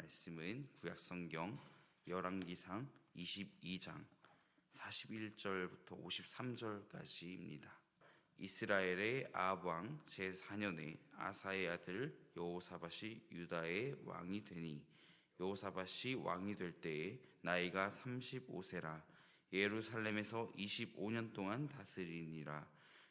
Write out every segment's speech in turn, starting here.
말씀은 구약성경 열왕기상 22장 41절부터 53절까지입니다. 이스라엘의 아합 왕 제4년에 아사의 아들 여호사밧이 유다의 왕이 되니 여호사밧이 왕이 될 때에 나이가 35세라. 예루살렘에서 25년 동안 다스리니라.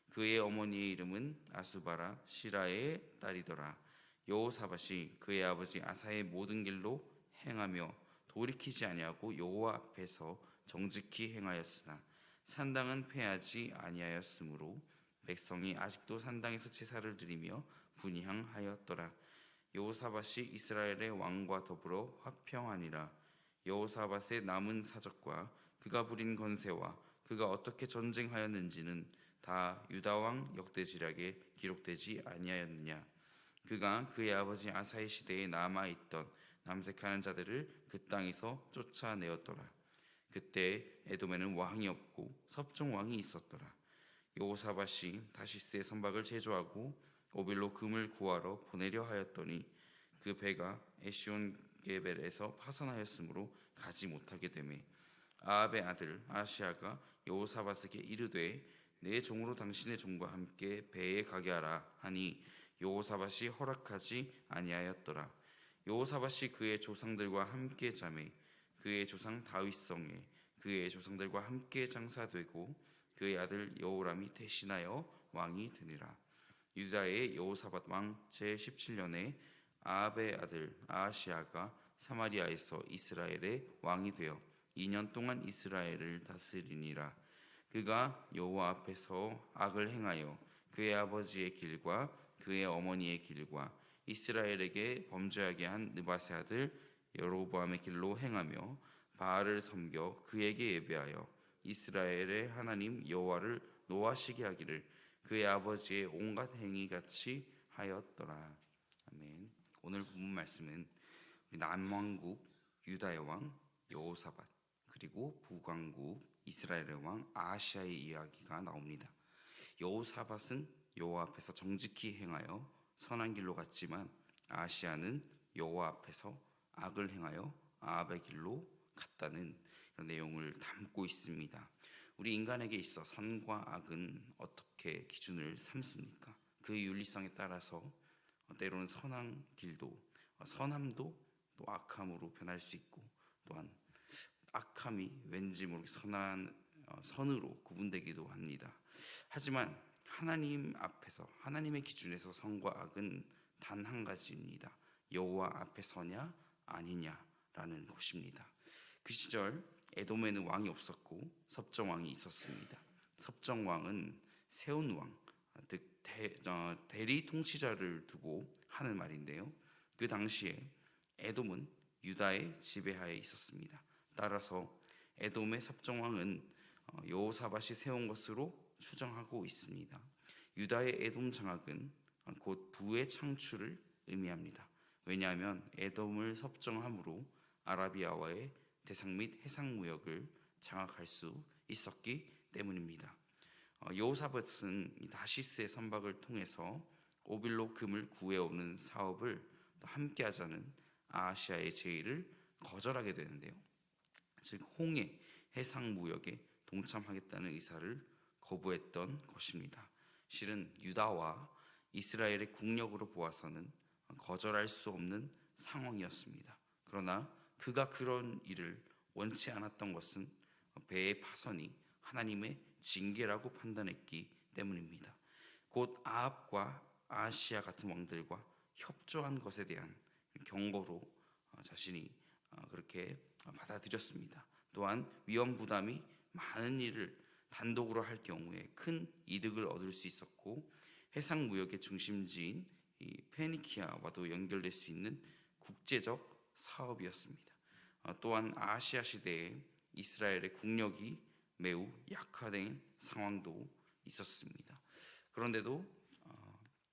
그의 어머니의 이름은 아수바라 시라의 딸이더라. 여호사밧이 그의 아버지 아사의 모든 길로 행하며 돌이키지 아니하고 여호와 앞에서 정직히 행하였으나 산당은 폐하지 아니하였으므로 백성이 아직도 산당에서 제사를 드리며 분향하였더라. 여호사밧이 이스라엘의 왕과 더불어 화평하니라. 여호사밧의 남은 사적과 그가 부린 건세와 그가 어떻게 전쟁하였는지는 다 유다 왕 역대지략에 기록되지 아니하였느냐. 그가 그의 아버지 아사의 시대에 남아있던 남색하는 자들을 그 땅에서 쫓아내었더라. 그때 에돔에는 왕이 없고 섭정 왕이 있었더라. 여호사밧이 다시스의 선박을 제조하고 오빌로 금을 구하러 보내려 하였더니 그 배가 에시온게벨에서 파선하였으므로 가지 못하게 되매 아합의 아들 아시아가 여호사밧에게 이르되 내 종으로 당신의 종과 함께 배에 가게 하라 하니 여호사밧이 허락하지 아니하였더라. 여호사밧이 그의 조상들과 함께 자매 그의 조상 다윗성에 그의 조상들과 함께 장사되고 그의 아들 여호람이 대신하여 왕이 되니라. 유다의 여호사밧 왕 제17년에 아합의 아들 아하시아가 사마리아에서 이스라엘의 왕이 되어 2년 동안 이스라엘을 다스리니라. 그가 여호와 앞에서 악을 행하여 그의 아버지의 길과 그의 어머니의 길과 이스라엘에게 범죄하게 한 느바세 아들 여로보암의 길로 행하며 바알을 섬겨 그에게 예배하여 이스라엘의 하나님 여호와를 노하시게 하기를 그의 아버지의 온갖 행위 같이 하였더라. 아멘. 오늘 본문 말씀은 남왕국 유다의 왕 여호사밧 그리고 북왕국 이스라엘의 왕 아하시아의 이야기가 나옵니다. 여호사밧은 여호와 앞에서 정직히 행하여 선한 길로 갔지만 아하시아는 여호와 앞에서 악을 행하여 아합의 길로 갔다는 이런 내용을 담고 있습니다. 우리 인간에게 있어 선과 악은 어떻게 기준을 삼습니까? 그 윤리성에 따라서 때로는 선한 길도 선함도 또 악함으로 변할 수 있고 또한 악함이 왠지 모르게 선으로 구분되기도 합니다. 하지만 하나님 앞에서 하나님의 기준에서 선과 악은 단 한 가지입니다. 여호와 앞에 서냐 아니냐라는 것입니다. 그 시절 에돔에는 왕이 없었고 섭정왕이 있었습니다. 섭정왕은 세운 왕, 즉 대리 통치자를 두고 하는 말인데요. 그 당시에 에돔은 유다의 지배하에 있었습니다. 따라서 에돔의 섭정왕은 여호사밧이 세운 것으로 추정하고 있습니다. 유다의 에돔 장악은 곧 부의 창출을 의미합니다. 왜냐하면 에돔을 섭정함으로 아라비아와의 대상 및 해상 무역을 장악할 수 있었기 때문입니다. 여호사밧은 다시스의 선박을 통해서 오빌로 금을 구해오는 사업을 함께하자는 아하시아의 제의를 거절하게 되는데요. 즉 홍해 해상 무역에 동참하겠다는 의사를 거부했던 것입니다. 실은 유다와 이스라엘의 국력으로 보아서는 거절할 수 없는 상황이었습니다. 그러나 그가 그런 일을 원치 않았던 것은 배의 파선이 하나님의 징계라고 판단했기 때문입니다. 곧 아합과 아하시아 같은 왕들과 협조한 것에 대한 경고로 자신이 그렇게 받아들였습니다. 또한 위험 부담이 많은 일을 단독으로 할 경우에 큰 이득을 얻을 수 있었고 해상 무역의 중심지인 페니키아와도 연결될 수 있는 국제적 사업이었습니다. 또한 아시아 시대에 이스라엘의 국력이 매우 약화된 상황도 있었습니다. 그런데도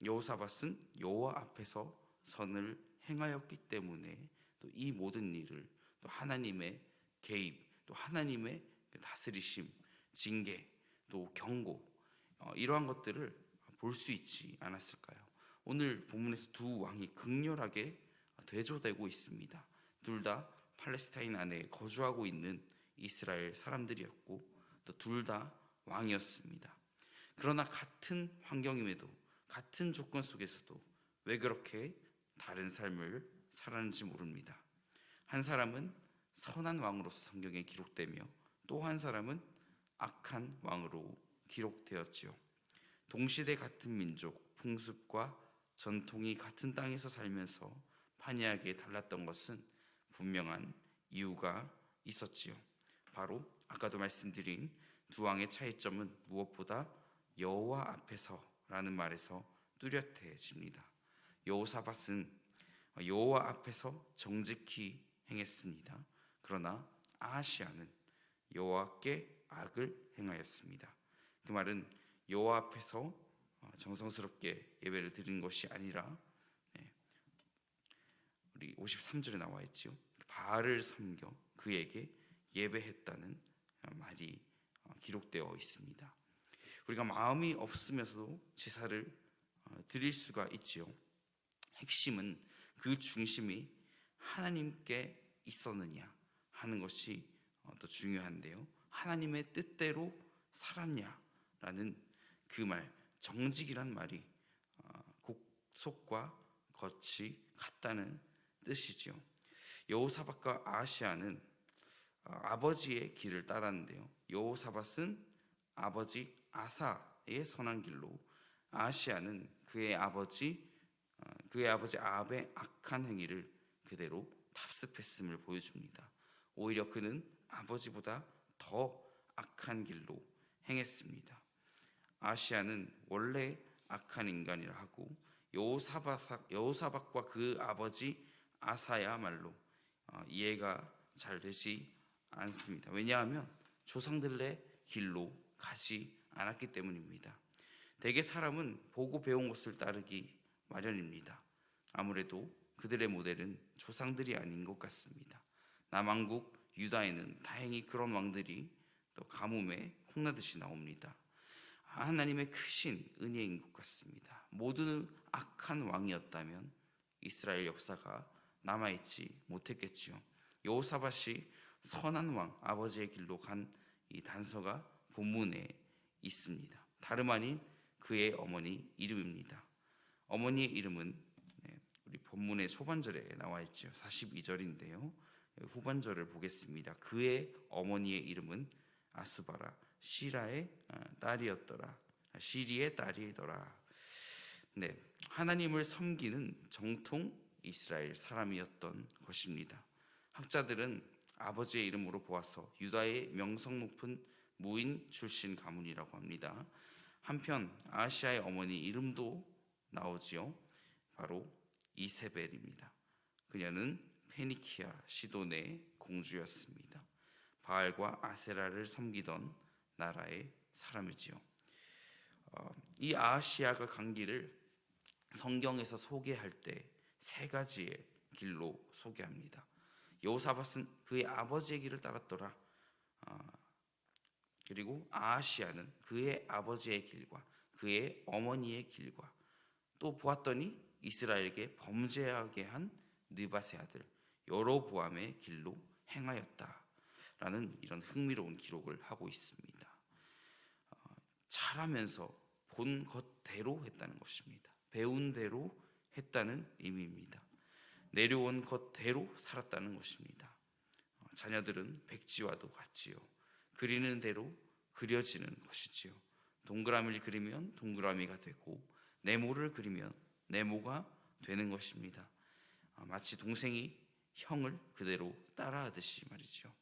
여호사밧은 여호와 앞에서 선을 행하였기 때문에 또 이 모든 일을 또 하나님의 개입, 또 하나님의 다스리심, 징계, 또 경고 이러한 것들을 볼 수 있지 않았을까요? 오늘 본문에서 두 왕이 극렬하게 대조되고 있습니다. 둘 다 팔레스타인 안에 거주하고 있는 이스라엘 사람들이었고 또 둘 다 왕이었습니다. 그러나 같은 환경임에도 같은 조건 속에서도 왜 그렇게 다른 삶을 살았는지 모릅니다. 한 사람은 선한 왕으로서 성경에 기록되며 또 한 사람은 악한 왕으로 기록되었지요. 동시대 같은 민족, 풍습과 전통이 같은 땅에서 살면서 판이하게 달랐던 것은 분명한 이유가 있었지요. 바로 아까도 말씀드린 두 왕의 차이점은 무엇보다 여호와 앞에서라는 말에서 뚜렷해집니다. 여호사밧은 여호와 앞에서 정직히 행했습니다. 그러나 아하시아는 여호와께 악을 행하였습니다. 그 말은 여호와 앞에서 정성스럽게 예배를 드린 것이 아니라 우리 53절에 나와 있지요. 바알을 섬겨 그에게 예배했다는 말이 기록되어 있습니다. 우리가 마음이 없으면서도 제사를 드릴 수가 있지요. 핵심은 그 중심이 하나님께 있었느냐 하는 것이 또 중요한데요. 하나님의 뜻대로 살았냐라는 그 말, 정직이란 말이 곡속과 겉이 같다는 뜻이지요. 여호사밧과 아하시아는 아버지의 길을 따랐는데요. 여호사밧은 아버지 아사의 선한 길로, 아하시아는 그의 아버지 아합의 악한 행위를 그대로 답습했음을 보여줍니다. 오히려 그는 아버지보다 더 악한 길로 행했습니다. 아하시아는 원래 악한 인간이라 하고 여호사밧과 그 아버지 아사야말로 이해가 잘 되지 않습니다. 왜냐하면 조상들의 길로 가지 않았기 때문입니다. 대개 사람은 보고 배운 것을 따르기 마련입니다. 아무래도 그들의 모델은 조상들이 아닌 것 같습니다. 남왕국 유다에는 다행히 그런 왕들이 또 가뭄에 콩나듯이 나옵니다. 하나님의 크신 은혜인 것 같습니다. 모두 악한 왕이었다면 이스라엘 역사가 남아있지 못했겠지요. 여호사밧이 선한 왕 아버지의 길로 간 이 단서가 본문에 있습니다. 다름 아닌 그의 어머니 이름입니다. 어머니의 이름은 우리 본문의 초반절에 나와 있죠. 42절인데요. 후반절을 보겠습니다. 그의 어머니의 이름은 아스바라 시라의 딸이었더라. 시리의 딸이더라. 하나님을 섬기는 정통 이스라엘 사람이었던 것입니다. 학자들은 아버지의 이름으로 보아서 유다의 명성 높은 무인 출신 가문이라고 합니다. 한편 아하시아의 어머니 이름도 나오지요. 바로 이세벨입니다. 그녀는 페니키아 시돈의 공주였습니다. 바알과 아세라를 섬기던 나라의 사람이지요. 이 아하시아가 간 길을 성경에서 소개할 때 세 가지의 길로 소개합니다. 여호사밧은 그의 아버지의 길을 따랐더라. 그리고 아하시아는 그의 아버지의 길과 그의 어머니의 길과 또 보았더니 이스라엘에게 범죄하게 한 느밧의 아들 여로보암의 길로 행하였다라는 이런 흥미로운 기록을 하고 있습니다. 잘하면서 본 것대로 했다는 것입니다. 배운 대로 했다는 의미입니다. 내려온 것대로 살았다는 것입니다. 자녀들은 백지와도 같지요. 그리는 대로 그려지는 것이지요. 동그라미를 그리면 동그라미가 되고 네모를 그리면 네모가 되는 것입니다. 마치 동생이 형을 그대로 따라하듯이 말이죠.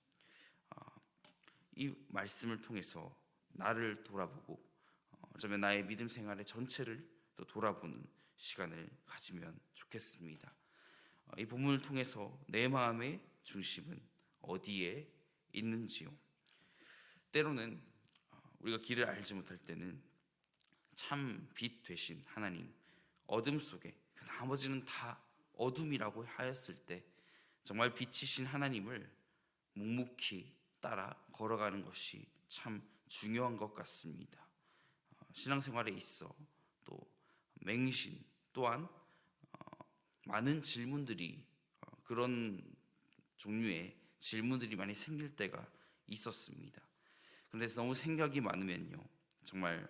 이 말씀을 통해서 나를 돌아보고 어쩌면 나의 믿음 생활의 전체를 또 돌아보는 시간을 가지면 좋겠습니다. 이 본문을 통해서 내 마음의 중심은 어디에 있는지요. 때로는 우리가 길을 알지 못할 때는 참 빛 되신 하나님, 어둠 속에 그 나머지는 다 어둠이라고 하였을 때 정말 빛이신 하나님을 묵묵히 따라 걸어가는 것이 참 중요한 것 같습니다. 신앙생활에 있어 또 맹신 또한 많은 질문들이 그런 종류의 질문들이 많이 생길 때가 있었습니다. 그런데 너무 생각이 많으면요, 정말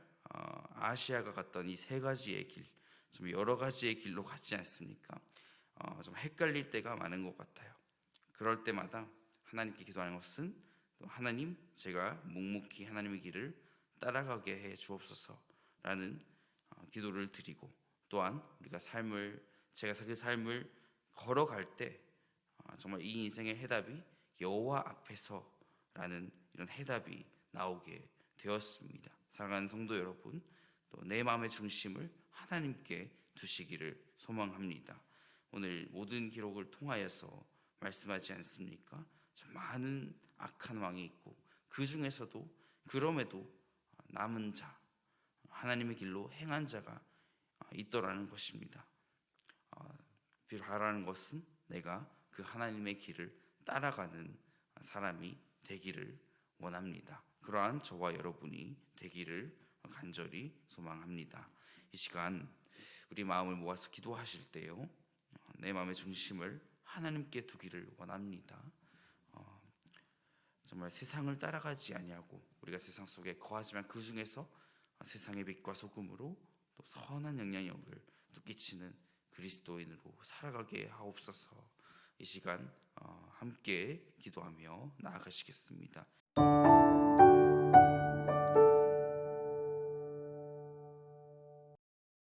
아시아가 갔던 이 세 가지의 길, 좀 여러 가지의 길로 갔지 않습니까? 좀 헷갈릴 때가 많은 것 같아요. 그럴 때마다 하나님께 기도하는 것은, 또 하나님, 제가 묵묵히 하나님의 길을 따라가게 해 주옵소서라는 기도를 드리고, 또한 우리가 제가 그 삶을 걸어갈 때 정말 이 인생의 해답이 여호와 앞에서라는 이런 해답이 나오게 되었습니다. 사랑하는 성도 여러분, 또 내 마음의 중심을 하나님께 두시기를 소망합니다. 오늘 모든 기록을 통하여서 말씀하지 않습니까? 참 많은 악한 왕이 있고, 그 중에서도 그럼에도 남은 자, 하나님의 길로 행한 자가 있더라는 것입니다. 바라는 것은 내가 그 하나님의 길을 따라가는 사람이 되기를 원합니다. 그러한 저와 여러분이 되기를 간절히 소망합니다. 이 시간 우리 마음을 모아서 기도하실 때요, 내 마음의 중심을 하나님께 두기를 원합니다. 정말 세상을 따라가지 아니하고 우리가 세상 속에 거하지만 그 중에서 세상의 빛과 소금으로 또 선한 영향력을 또 끼치는 그리스도인으로 살아가게 하옵소서. 이 시간 함께 기도하며 나아가시겠습니다.